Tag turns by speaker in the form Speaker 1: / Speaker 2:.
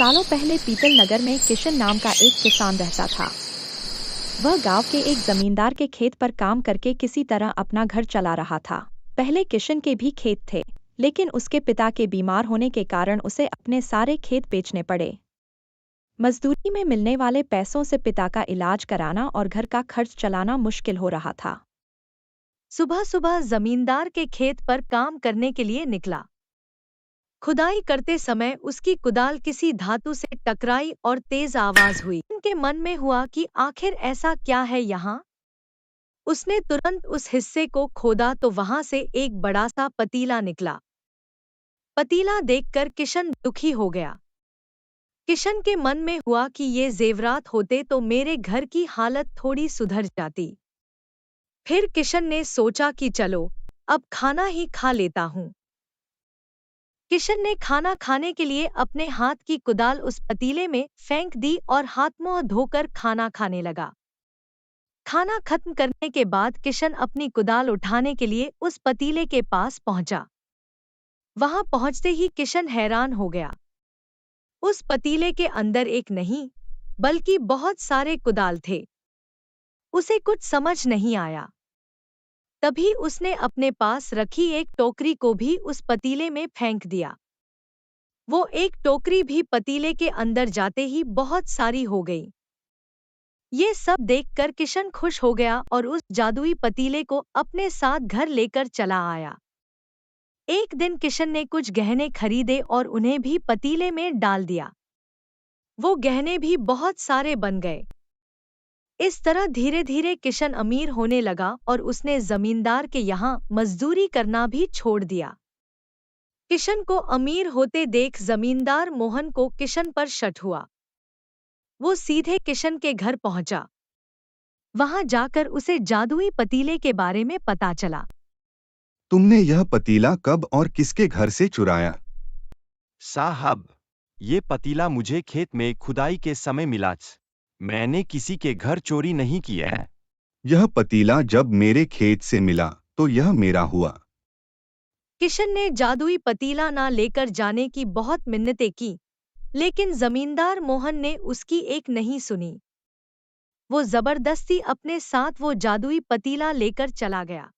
Speaker 1: सालों पहले पीतल नगर में किशन नाम का एक किसान रहता था। वह गांव के एक जमींदार के खेत पर काम करके किसी तरह अपना घर चला रहा था। पहले किशन के भी खेत थे, लेकिन उसके पिता के बीमार होने के कारण उसे अपने सारे खेत बेचने पड़े। मजदूरी में मिलने वाले पैसों से पिता का इलाज कराना और घर का खर्च चलाना मुश्किल हो रहा था।
Speaker 2: सुबह सुबह जमींदार के खेत पर काम करने के लिए निकला। खुदाई करते समय उसकी कुदाल किसी धातु से टकराई और तेज आवाज हुई। उनके मन में हुआ कि आखिर ऐसा क्या है यहाँ। उसने तुरंत उस हिस्से को खोदा तो वहां से एक बड़ा सा पतीला निकला। पतीला देखकर किशन दुखी हो गया। किशन के मन में हुआ कि ये जेवरात होते तो मेरे घर की हालत थोड़ी सुधर जाती। फिर किशन ने सोचा कि चलो अब खाना ही खा लेता हूँ। किशन ने खाना खाने के लिए अपने हाथ की कुदाल उस पतीले में फेंक दी और हाथ मुंह धोकर खाना खाने लगा। खाना खत्म करने के बाद किशन अपनी कुदाल उठाने के लिए उस पतीले के पास पहुंचा। वहां पहुंचते ही किशन हैरान हो गया। उस पतीले के अंदर एक नहीं, बल्कि बहुत सारे कुदाल थे। उसे कुछ समझ नहीं आया। तभी उसने अपने पास रखी एक टोकरी को भी उस पतीले में फेंक दिया। वो एक टोकरी भी पतीले के अंदर जाते ही बहुत सारी हो गई। ये सब देखकर किशन खुश हो गया और उस जादुई पतीले को अपने साथ घर लेकर चला आया। एक दिन किशन ने कुछ गहने खरीदे और उन्हें भी पतीले में डाल दिया। वो गहने भी बहुत सारे बन गए। इस तरह धीरे धीरे किशन अमीर होने लगा और उसने जमींदार के यहाँ मजदूरी करना भी छोड़ दिया। किशन को अमीर होते देख जमींदार मोहन को किशन पर शक हुआ। वो सीधे किशन के घर पहुंचा। वहां जाकर उसे जादुई पतीले के बारे में पता चला।
Speaker 3: तुमने यह पतीला कब और किसके घर से चुराया?
Speaker 4: साहब, ये पतीला मुझे खेत में खुदाई के समय मिला। मैंने किसी के घर चोरी नहीं किया है।
Speaker 3: यह पतीला जब मेरे खेत से मिला तो यह मेरा हुआ।
Speaker 2: किशन ने जादुई पतीला ना लेकर जाने की बहुत मिन्नतें की, लेकिन जमींदार मोहन ने उसकी एक नहीं सुनी। वो जबरदस्ती अपने साथ वो जादुई पतीला लेकर चला गया।